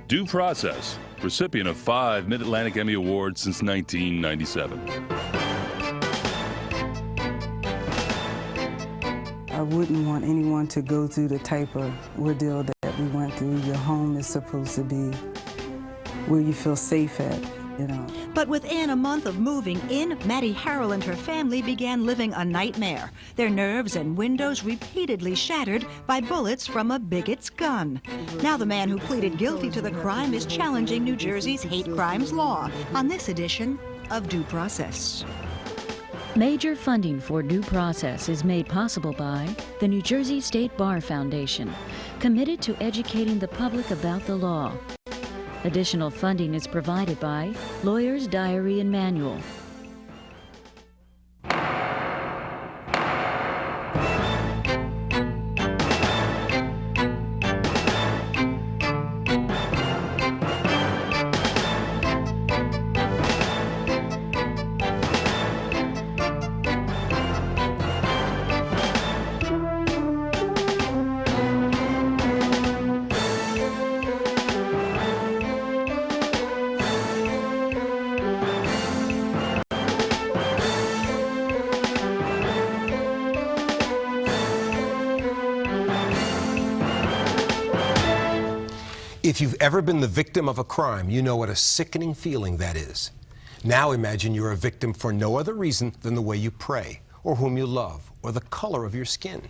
Due Process, recipient of 5 Mid-Atlantic Emmy Awards since 1997. I wouldn't want anyone to go through the type of ordeal that we went through. Your home is supposed to be where you feel safe at, you know. But within a month of moving in, Maddie Harrell and her family began living a nightmare. Their nerves and windows repeatedly shattered by bullets from a bigot's gun. Now the man who pleaded guilty to the crime is challenging New Jersey's hate crimes law on this edition of Due Process. Major funding for Due Process is made possible by the New Jersey State Bar Foundation, committed to educating the public about the law. Additional funding is provided by Lawyer's Diary and Manual. If you've ever been the victim of a crime, you know what a sickening feeling that is. Now imagine you're a victim for no other reason than the way you pray, or whom you love, or the color of your skin.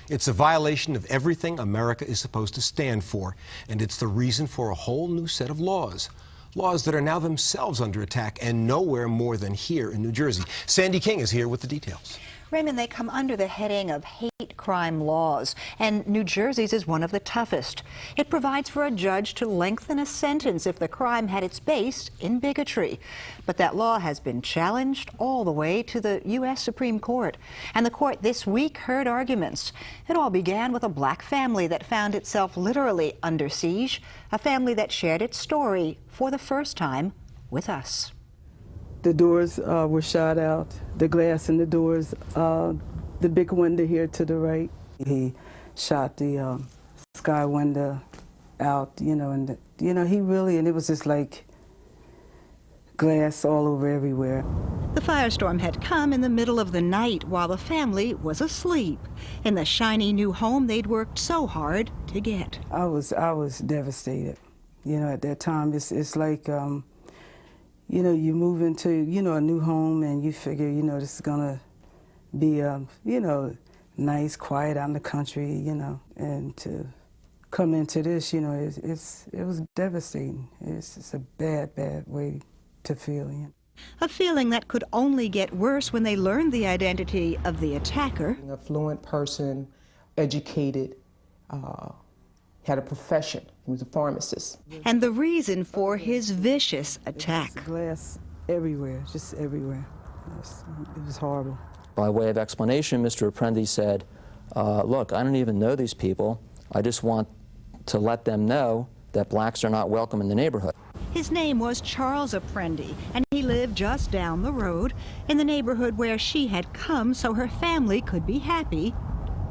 It's a violation of everything America is supposed to stand for, and it's the reason for a whole new set of laws. Laws that are now themselves under attack, and nowhere more than here in New Jersey. Sandy King is here with the details. Raymond, they come under the heading of hate crime laws, and New Jersey's is one of the toughest. It provides for a judge to lengthen a sentence if the crime had its base in bigotry. But that law has been challenged all the way to the U.S. Supreme Court. And the court this week heard arguments. It all began with a black family that found itself literally under siege, a family that shared its story for the first time with us. The doors were shot out, the glass in the doors, the big window here to the right. He shot the sky window out, you know, and he really, and it was just like glass all over everywhere. The firestorm had come in the middle of the night while the family was asleep in the shiny new home they'd worked so hard to get. I was devastated. You know, at that time, it's like, you know, you move into, you know, a new home and you figure, you know, this is gonna be, you know, nice, quiet out in the country, you know, and to come into this, you know, it was devastating. It's a bad, bad way to feel. You know. A feeling that could only get worse when they learned the identity of the attacker. A fluent person, educated, had a profession. He was a pharmacist. And the reason for his vicious attack. Glass everywhere, just everywhere. It was horrible. By way of explanation, Mr. Apprendi said, look, I don't even know these people. I just want to let them know that blacks are not welcome in the neighborhood. His name was Charles Apprendi, and he lived just down the road in the neighborhood where she had come so her family could be happy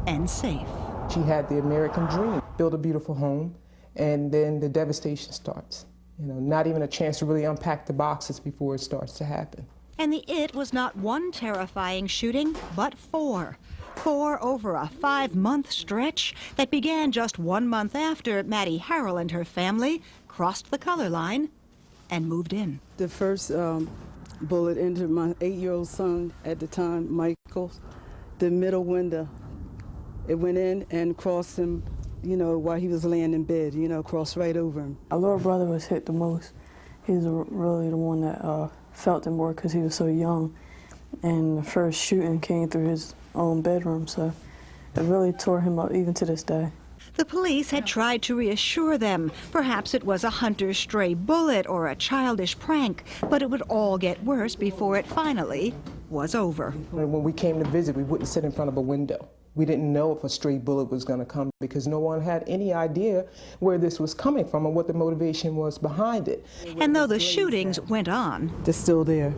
and safe. She had the American dream, build a beautiful home, and then the devastation starts. You know, not even a chance to really unpack the boxes before it starts to happen. And the it was not one terrifying shooting, but four. Four over a 5-month stretch that began just 1 month after Maddie Harrell and her family crossed the color line and moved in. The first bullet entered my 8-year-old son at the time, Michael, the middle window. It went in and crossed him, you know, while he was laying in bed, you know, crossed right over him. Our little brother was hit the most. He was really the one that felt it more because he was so young. And the first shooting came through his own bedroom, so it really tore him up even to this day. The police had tried to reassure them. Perhaps it was a hunter's stray bullet or a childish prank, but it would all get worse before it finally was over. When we came to visit, we wouldn't sit in front of a window. We didn't know if a stray bullet was going to come because no one had any idea where this was coming from and what the motivation was behind it. And though the shootings went on, they're still there,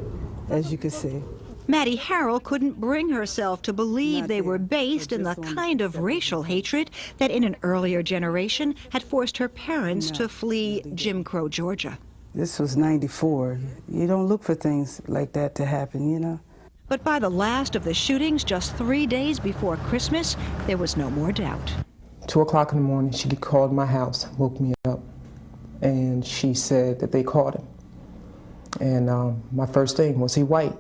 as you can see. Maddie Harrell couldn't bring herself to believe they were based in the kind of racial hatred that in an earlier generation had forced her parents to flee Jim Crow, Georgia. This was '94. You don't look for things like that to happen, you know. But by the last of the shootings, just 3 days before Christmas, there was no more doubt. 2 o'clock in the morning, she called my house, woke me up, and she said that they caught him. And my first thing was, he white?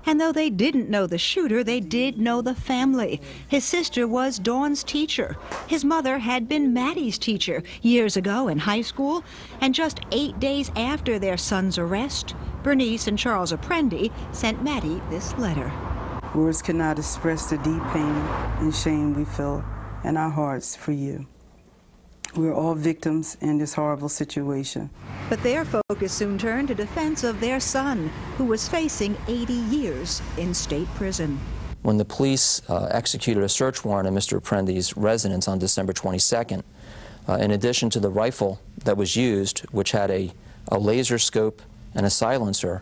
And though they didn't know the shooter, they did know the family. His sister was Dawn's teacher. His mother had been Maddie's teacher years ago in high school. And just 8 days after their son's arrest, Bernice and Charles Apprendi sent Maddie this letter. Words cannot express the deep pain and shame we feel in our hearts for you. We're all victims in this horrible situation. But their focus soon turned to defense of their son, who was facing 80 years in state prison. When the police executed a search warrant at Mr. Apprendi's residence on December 22nd, in addition to the rifle that was used, which had a laser scope and a silencer,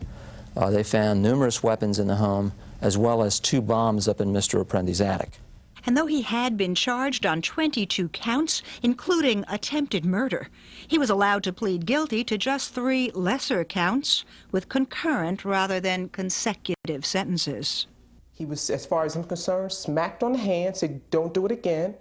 they found numerous weapons in the home, as well as 2 bombs up in Mr. Apprendi's attic. And though he had been charged on 22 counts, including attempted murder, he was allowed to plead guilty to just 3 lesser counts with concurrent rather than consecutive sentences. He was, as far as I'm concerned, smacked on the hand, said, don't do it again.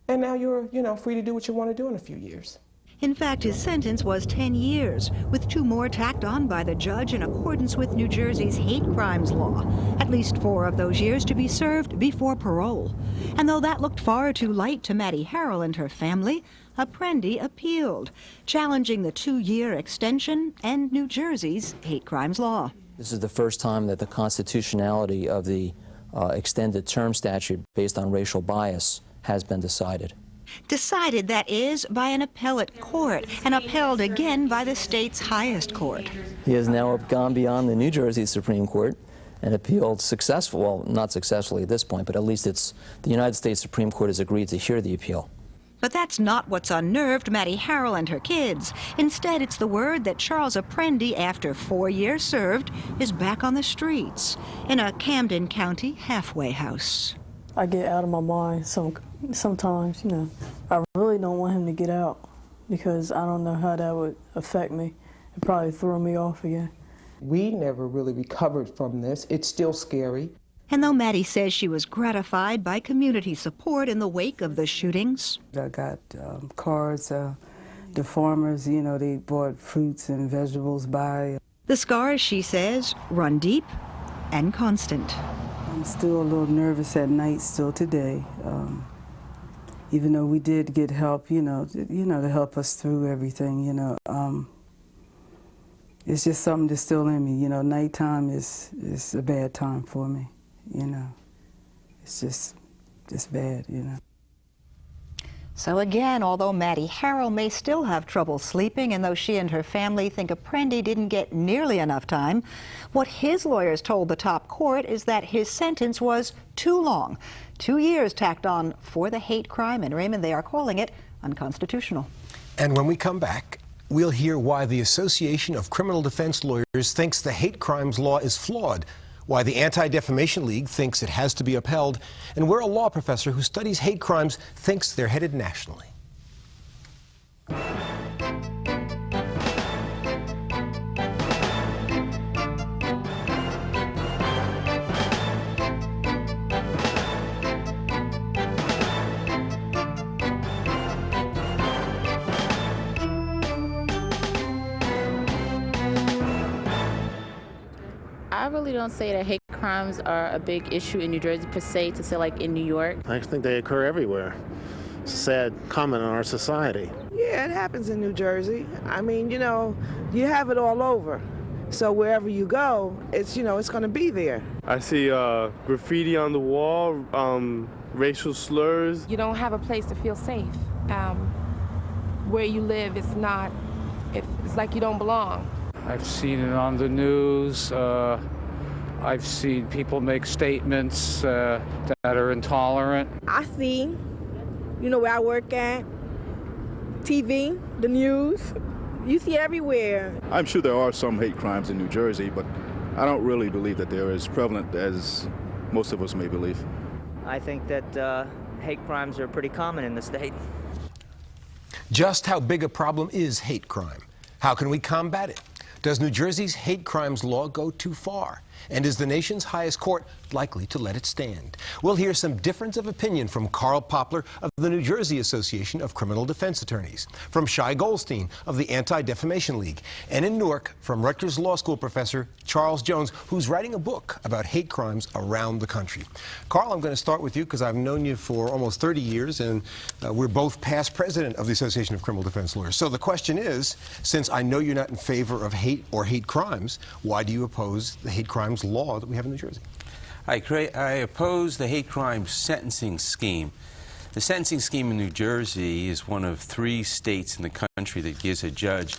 And now you're, free to do what you want to do in a few years. In fact, his sentence was 10 years, with 2 more tacked on by the judge in accordance with New Jersey's hate crimes law, at least 4 of those years to be served before parole. And though that looked far too light to Maddie Harrell and her family, Apprendi appealed, challenging the 2-year extension and New Jersey's hate crimes law. This is the first time that the constitutionality of the extended term statute based on racial bias has been decided. Decided, that is, by an appellate court, and upheld again by the state's highest court. He has now gone beyond the New Jersey Supreme Court and appealed successfully, well, not successfully at this point, but at least the United States Supreme Court has agreed to hear the appeal. But that's not what's unnerved Maddie Harrell and her kids. Instead, it's the word that Charles Apprendi, after 4 years served, is back on the streets in a Camden County halfway house. I get out of my mind sometimes, I really don't want him to get out because I don't know how that would affect me. It'd probably throw me off again. We never really recovered from this. It's still scary. And though Maddie says she was gratified by community support in the wake of the shootings, I got cards, the farmers, they bought fruits and vegetables by. the scars, she says, run deep and constant. I'm still a little nervous at night still today, even though we did get help, to help us through everything, It's just something that's still in me, nighttime is a bad time for me, It's bad, So again, although Maddie Harrell may still have trouble sleeping, and though she and her family think Apprendi didn't get nearly enough time, what his lawyers told the top court is that his sentence was too long. 2 years tacked on for the hate crime, and Raymond, they are calling it unconstitutional. And when we come back, we'll hear why the Association of Criminal Defense Lawyers thinks the hate crimes law is flawed, why the Anti-Defamation League thinks it has to be upheld, and where a law professor who studies hate crimes thinks they're headed nationally. I really don't say that hate crimes are a big issue in New Jersey per se, to say like in New York. I think they occur everywhere. It's a sad comment on our society. Yeah, it happens in New Jersey. I mean, you have it all over. So wherever you go, it's going to be there. I see graffiti on the wall, racial slurs. You don't have a place to feel safe. Where you live, it's like you don't belong. I've seen it on the news. I've seen people make statements that are intolerant. I see, where I work at, TV, the news. You see it everywhere. I'm sure there are some hate crimes in New Jersey, but I don't really believe that they're as prevalent as most of us may believe. I think that hate crimes are pretty common in the state. Just how big a problem is hate crime? How can we combat it? Does New Jersey's hate crimes law go too far? And is the nation's highest court likely to let it stand? We'll hear some difference of opinion from Carl Poplar of the New Jersey Association of Criminal Defense Attorneys, from Shai Goldstein of the Anti-Defamation League, and in Newark from Rutgers Law School professor Charles Jones, who's writing a book about hate crimes around the country. Carl, I'm going to start with you because I've known you for almost 30 years, and we're both past president of the Association of Criminal Defense Lawyers. So the question is, since I know you're not in favor of hate or hate crimes, why do you oppose the hate crimes law that we have in New Jersey? I oppose the hate crime sentencing scheme. The sentencing scheme in New Jersey is one of 3 states in the country that gives a judge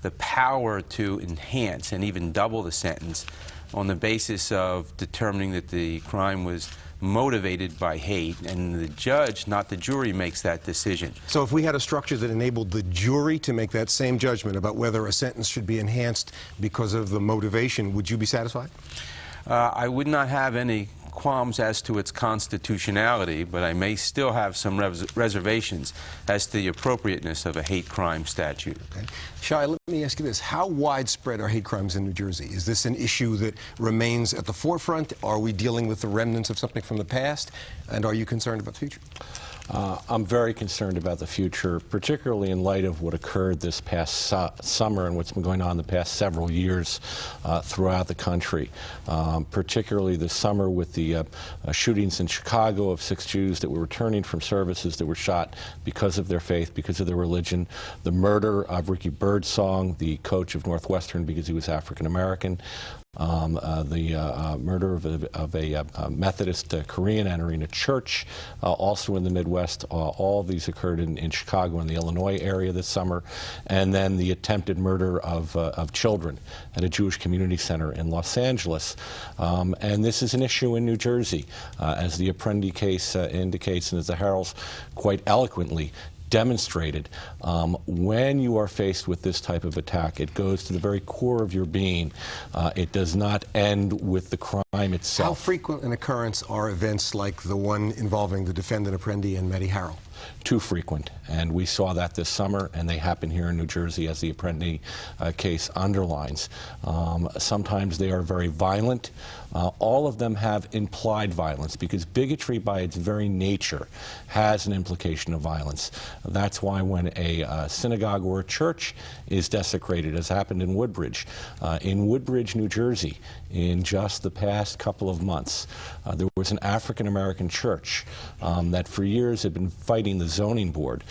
the power to enhance and even double the sentence on the basis of determining that the crime was motivated by hate, and the judge, not the jury, makes that decision. So if we had a structure that enabled the jury to make that same judgment about whether a sentence should be enhanced because of the motivation, would you be satisfied? I would not have any qualms as to its constitutionality, but I may still have some reservations as to the appropriateness of a hate crime statute. Okay. Shai, let me ask you this. How widespread are hate crimes in New Jersey? Is this an issue that remains at the forefront? Are we dealing with the remnants of something from the past? And are you concerned about the future? I'm very concerned about the future, particularly in light of what occurred this past summer and what's been going on the past several years throughout the country, particularly this summer with the shootings in Chicago of 6 Jews that were returning from services that were shot because of their faith, because of their religion, the murder of Ricky Birdsong, the coach of Northwestern, because he was African American, the murder of a Methodist Korean entering a church, also in the Midwest. All of these occurred in Chicago and the Illinois area this summer. And then the attempted murder of children at a Jewish community center in Los Angeles. And this is an issue in New Jersey, as the Apprendi case indicates, and as the Herald's quite eloquently demonstrated. When you are faced with this type of attack, it goes to the very core of your being. It does not end with the crime itself. How frequent an occurrence are events like the one involving the defendant Apprendi and Meddy Harrell? Too frequent, and we saw that this summer, and they happen here in New Jersey, as the Apprendi case underlines. Sometimes they are very violent. All of them have implied violence, because bigotry by its very nature has an implication of violence. That's why when a synagogue or a church is desecrated, as happened in Woodbridge, New Jersey, in just the past couple of months, there was an African American church that for years had been fighting the zoning board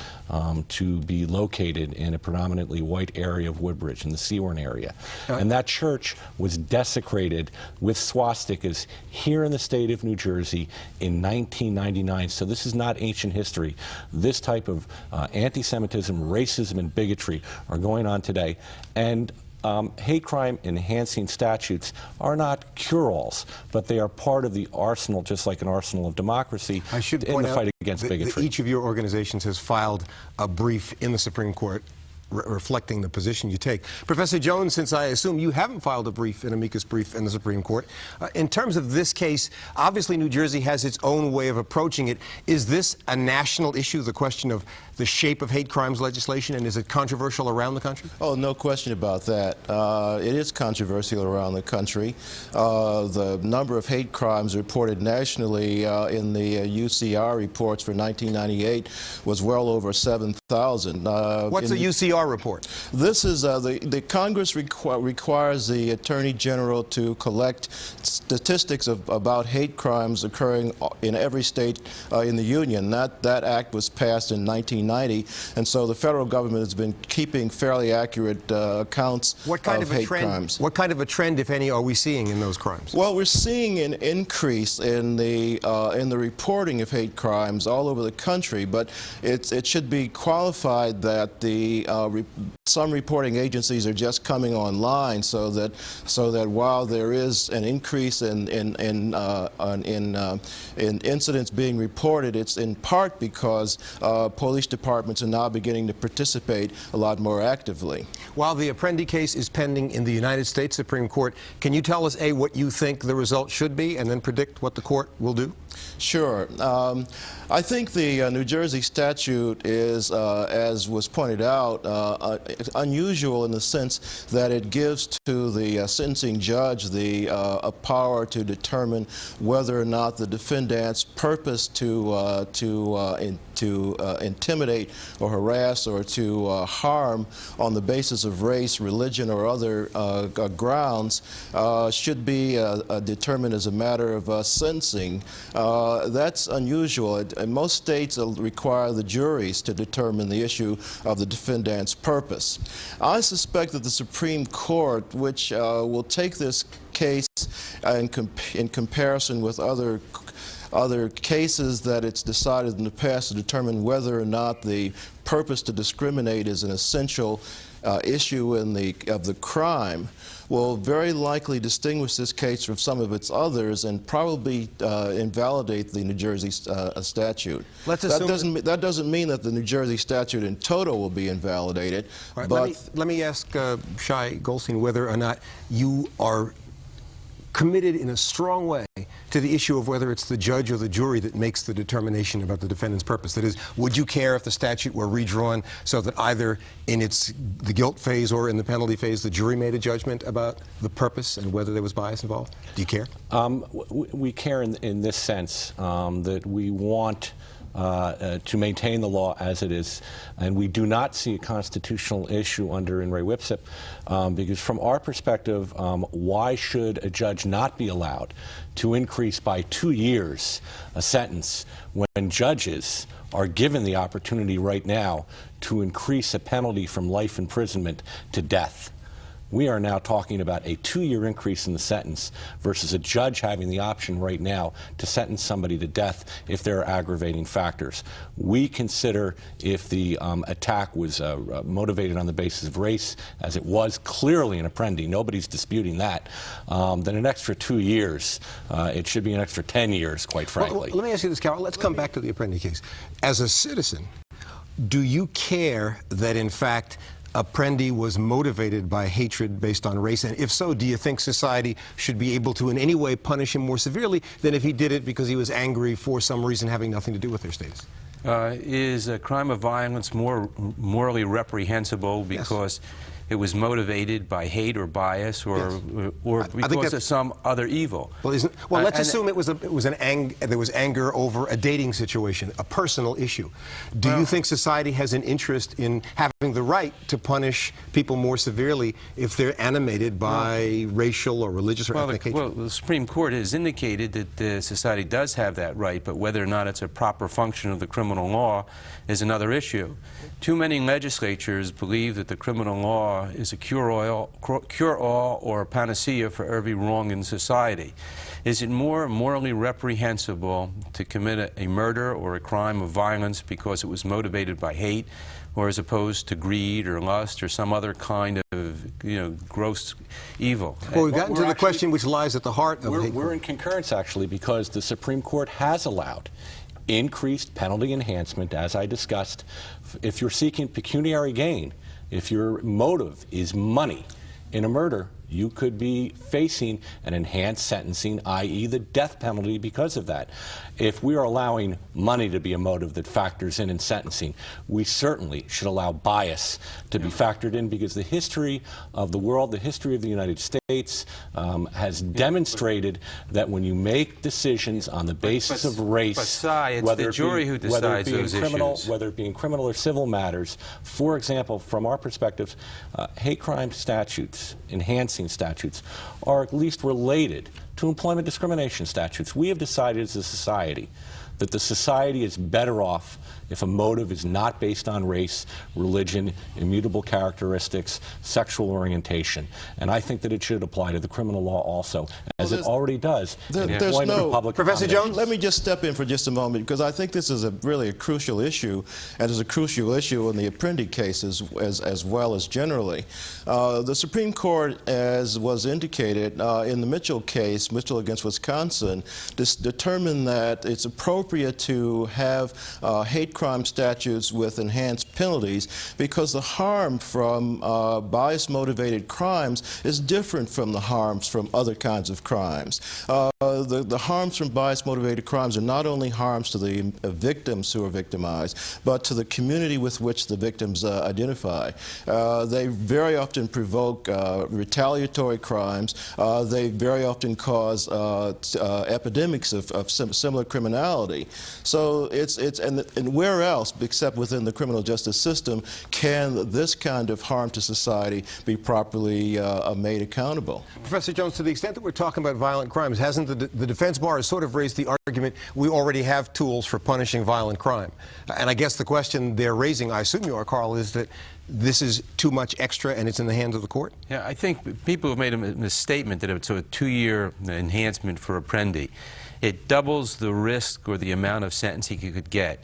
to be located in a predominantly white area of Woodbridge, in the Seward area. And that church was desecrated with swastikas here in the state of New Jersey in 1999. So this is not ancient history. This type of anti-Semitism, racism, and bigotry are going on today. And hate crime enhancing statutes are not cure-alls, but they are part of the arsenal, just like an arsenal of democracy, in the fight against bigotry. Each of your organizations has filed a brief in the Supreme Court reflecting the position you take. Professor Jones, since I assume you haven't filed a brief, an amicus brief in the Supreme Court, in terms of this case, obviously New Jersey has its own way of approaching it. Is this a national issue, the question of the shape of hate crimes legislation, and is it controversial around the country? Oh, no question about that. It is controversial around the country. The number of hate crimes reported nationally in the UCR reports for 1998 was well over 7,000. What's a UCR report? This is the Congress requires the Attorney General to collect statistics about hate crimes occurring in every state in the Union. That act was passed in 1990, and so the federal government has been keeping fairly accurate accounts of hate crimes. What kind of a trend, if any, are we seeing in those crimes? Well, we're seeing an increase in the reporting of hate crimes all over the country, but it should be qualified that the some reporting agencies are just coming online, so that while there is an increase in incidents being reported, it's in part because police departments are now beginning to participate a lot more actively. While the Apprendi case is pending in the United States Supreme Court, can you tell us, A, what you think the result should be, and then predict what the court will do? Sure. I think the New Jersey statute is, as was pointed out, unusual in the sense that it gives to the sentencing judge the power to determine whether or not the defendant's purpose to intimidate or harass or to harm on the basis of race, religion, or other grounds should be determined as a matter of sentencing. That's unusual. Most states require the juries to determine the issue of the defendant's purpose. I suspect that the Supreme Court, which will take this case in comparison with other cases that it's decided in the past to determine whether or not the purpose to discriminate is an essential issue of the crime, will very likely distinguish this case from some of its others and probably invalidate the New Jersey statute. That doesn't mean that the New Jersey statute in total will be invalidated. Right, but let me ask Shai Goldstein whether or not you are committed in a strong way to the issue of whether it's the judge or the jury that makes the determination about the defendant's purpose. That is, would you care if the statute were redrawn so that either in the guilt phase or in the penalty phase the jury made a judgment about the purpose and whether there was bias involved? Do you care? We care in this sense that we want to maintain the law as it is, and we do not see a constitutional issue under In re Whipsip, because from our perspective, why should a judge not be allowed to increase by 2 years a sentence when judges are given the opportunity right now to increase a penalty from life imprisonment to death? We are now talking about a 2-year increase in the sentence versus a judge having the option right now to sentence somebody to death if there are aggravating factors. We consider if the attack was motivated on the basis of race, as it was clearly in Apprendi, nobody's disputing that, then an extra 2 years, it should be an extra 10 years, quite frankly. Well, let me ask you this, Carol. Let's come back to the Apprendi case. As a citizen, do you care that, in fact, Apprendi was motivated by hatred based on race? And if so, do you think society should be able to in any way punish him more severely than if he did it because he was angry for some reason having nothing to do with their status? Is a crime of violence more morally reprehensible because it was motivated by hate or bias, or because of some other evil? Well, let's assume there was anger over a dating situation, a personal issue. Do you think society has an interest in having the right to punish people more severely if they're animated by racial or religious or ethnic hatred? Well, the Supreme Court has indicated that society does have that right, but whether or not it's a proper function of the criminal law is another issue. Too many legislatures believe that the criminal law is a cure-all or a panacea for every wrong in society. Is it more morally reprehensible to commit a murder or a crime of violence because it was motivated by hate, or as opposed to greed or lust or some other kind of, gross evil? Well, we've gotten to the question which lies at the heart of hate. We're in concurrence, actually, because the Supreme Court has allowed increased penalty enhancement, as I discussed. If you're seeking pecuniary gain, if your motive is money in a murder, you could be facing an enhanced sentencing, i.e. the death penalty because of that. If we are allowing money to be a motive that factors in sentencing, we certainly should allow bias to be factored in, because the history of the world, the history of the United States has demonstrated that when you make decisions on the basis of race, whether the jury who decides those issues, whether it be in criminal or civil matters, for example, from our perspective, hate crime statutes, enhancing statutes, are at least related to employment discrimination statutes. We have decided as a society that the society is better off if a motive is not based on race, religion, immutable characteristics, sexual orientation. And I think that it should apply to the criminal law also, as it already does. There's no, public Professor Jones, let me just step in for just a moment, because I think this is really a crucial issue, and is a crucial issue in the Apprendi cases as well as generally. The Supreme Court, as was indicated in the Mitchell case, Mitchell against Wisconsin, determined that it's appropriate to have hate crime statutes with enhanced penalties because the harm from bias-motivated crimes is different from the harms from other kinds of crimes. The harms from bias-motivated crimes are not only harms to the victims who are victimized, but to the community with which the victims identify. They very often provoke retaliatory crimes. They very often cause epidemics of similar criminality. So and where else, except within the criminal justice system, can this kind of harm to society be properly made accountable? Professor Jones, to the extent that we're talking about violent crimes, hasn't the defense bar has sort of raised the argument we already have tools for punishing violent crime? And I guess the question they're raising, I assume you are, Carl, is that this is too much extra and it's in the hands of the court? Yeah, I think people have made a misstatement that it's a 2-year enhancement for Apprendi. It doubles the risk or the amount of sentencing you could get.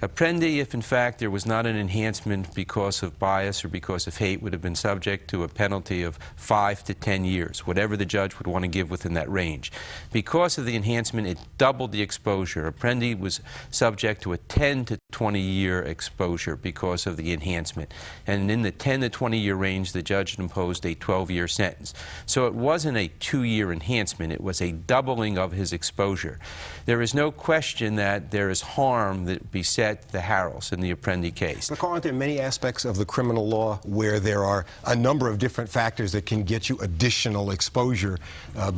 Apprendi, if in fact there was not an enhancement because of bias or because of hate, would have been subject to a penalty of 5 to 10 years, whatever the judge would want to give within that range. Because of the enhancement, it doubled the exposure. Apprendi was subject to a 10 to 20-year exposure because of the enhancement. And in the 10 to 20-year range, the judge imposed a 12-year sentence. So it wasn't a 2-year enhancement, it was a doubling of his exposure. There is no question that there is harm that beset the Harrells in the Apprendi case. But Carl, aren't there many aspects of the criminal law where there are a number of different factors that can get you additional exposure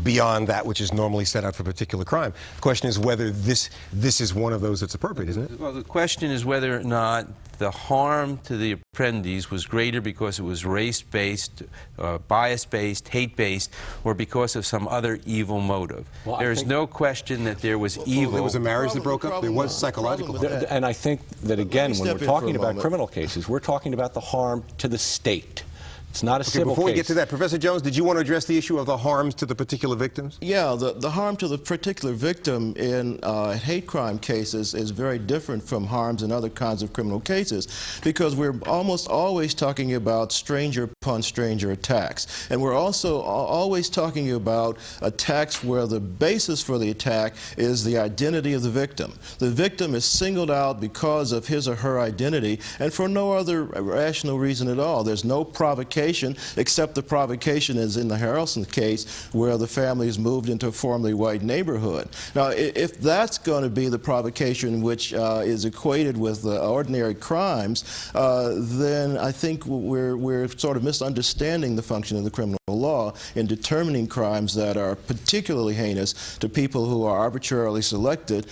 beyond that which is normally set out for a particular crime? The question is whether this is one of those that's appropriate, isn't it? Well, the question is whether or not the harm to the Apprendis was greater because it was race-based, bias-based, hate-based, or because of some other evil motive. Well, there is no question that there was evil. There was a marriage that broke up. There was psychological. And I think that, again, when we're talking about criminal cases, we're talking about the harm to the state. It's not a civil before case. We get to that, Professor Jones, did you want to address the issue of the harms to the particular victims? Yeah, the harm to the particular victim in hate crime cases is very different from harms in other kinds of criminal cases, because we're almost always talking about stranger upon stranger attacks. And we're also always talking about attacks where the basis for the attack is the identity of the victim. The victim is singled out because of his or her identity and for no other rational reason at all. There's no provocation, except the provocation is in the Harrelson case where the family is moved into a formerly white neighborhood. Now, if that's going to be the provocation which is equated with ordinary crimes, then I think we're sort of misunderstanding the function of the criminal law in determining crimes that are particularly heinous to people who are arbitrarily selected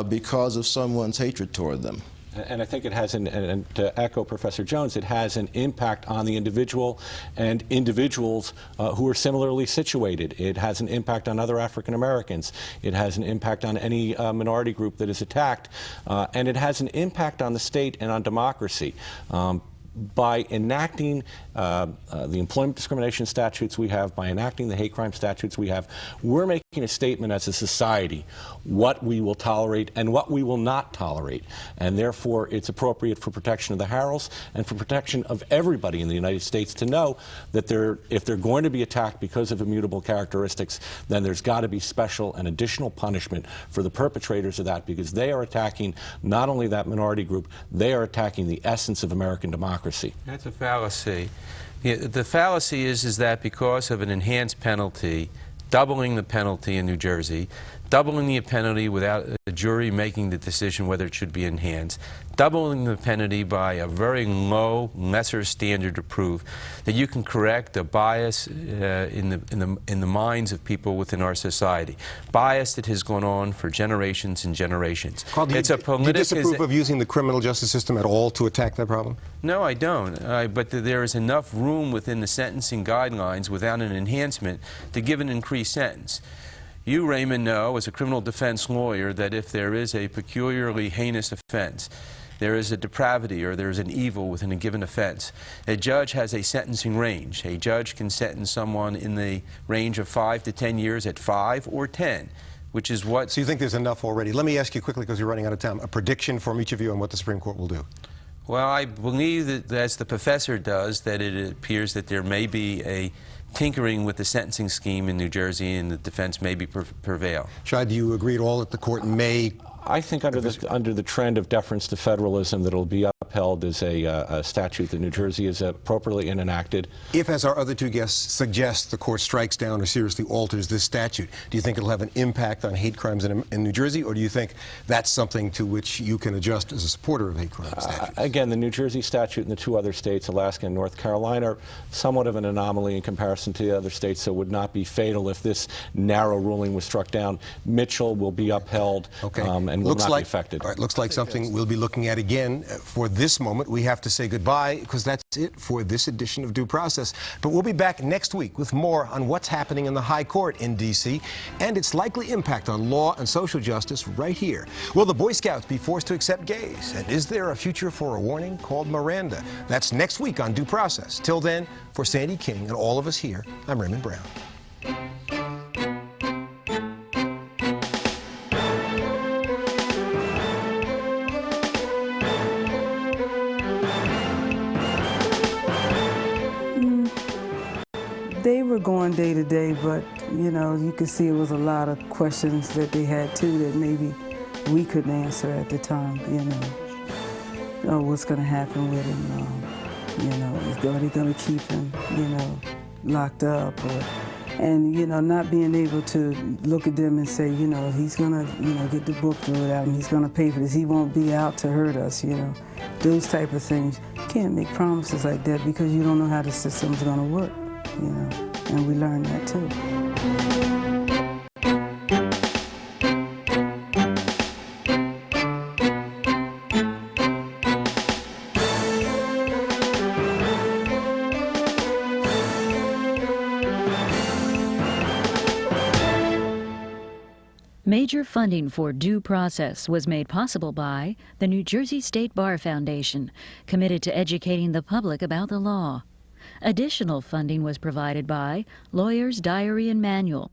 because of someone's hatred toward them. And I think it has, and to echo Professor Jones, it has an impact on the individual and individuals who are similarly situated. It has an impact on other African Americans. It has an impact on any minority group that is attacked. And it has an impact on the state and on democracy. By enacting the employment discrimination statutes we have, by enacting the hate crime statutes we have, we're making a statement as a society what we will tolerate and what we will not tolerate. And therefore, it's appropriate for protection of the Harrells and for protection of everybody in the United States to know that if they're going to be attacked because of immutable characteristics, then there's got to be special and additional punishment for the perpetrators of that, because they are attacking not only that minority group, they are attacking the essence of American democracy. That's a fallacy. The fallacy is that because of an enhanced penalty, doubling the penalty in New Jersey, doubling the penalty without a jury making the decision whether it should be enhanced, doubling the penalty by a very low, lesser standard of proof, that you can correct a bias in the minds of people within our society. Bias that has gone on for generations and generations. Carl, do you disapprove of using the criminal justice system at all to attack that problem? No, I don't. But there is enough room within the sentencing guidelines without an enhancement to give an increased sentence. You, Raymond, know as a criminal defense lawyer that if there is a peculiarly heinous offense, there is a depravity or there is an evil within a given offense, a judge has a sentencing range. A judge can sentence someone in the range of 5 to 10 years at 5 or 10, which is what... So you think there's enough already? Let me ask you quickly, because you're running out of time, a prediction from each of you on what the Supreme Court will do. Well, I believe that, as the professor does, that it appears that there may be a tinkering with the sentencing scheme in New Jersey, and the defense may prevail. Shai, do you agree at all that the court may... I think under the trend of deference to federalism, that will be upheld as a statute that New Jersey is appropriately enacted. If, as our other two guests suggest, the court strikes down or seriously alters this statute, do you think it'll have an impact on hate crimes in New Jersey, or do you think that's something to which you can adjust as a supporter of hate crime statutes? Again, the New Jersey statute and the two other states, Alaska and North Carolina, are somewhat of an anomaly in comparison to the other states, so it would not be fatal if this narrow ruling was struck down. Mitchell will be upheld. And will not be affected. All right, looks like something we'll be looking at again. For this moment, we have to say goodbye, because that's it for this edition of Due Process. But we'll be back next week with more on what's happening in the High Court in D.C. and its likely impact on law and social justice right here. Will the Boy Scouts be forced to accept gays? And is there a future for a warning called Miranda? That's next week on Due Process. Till then, for Sandy King and all of us here, I'm Raymond Brown. They were going day to day, but, you know, you could see it was a lot of questions that they had, too, that maybe we couldn't answer at the time, you know. What's going to happen with him? You know, are they going to keep him, you know, locked up? And, you know, not being able to look at them and say, you know, he's going to, you know, get the book through out and he's going to pay for this. He won't be out to hurt us, you know. Those type of things. You can't make promises like that because you don't know how the system's going to work. You know, and we learned that too. Major funding for Due Process was made possible by the New Jersey State Bar Foundation, committed to educating the public about the law. Additional funding was provided by Lawyer's Diary and Manual,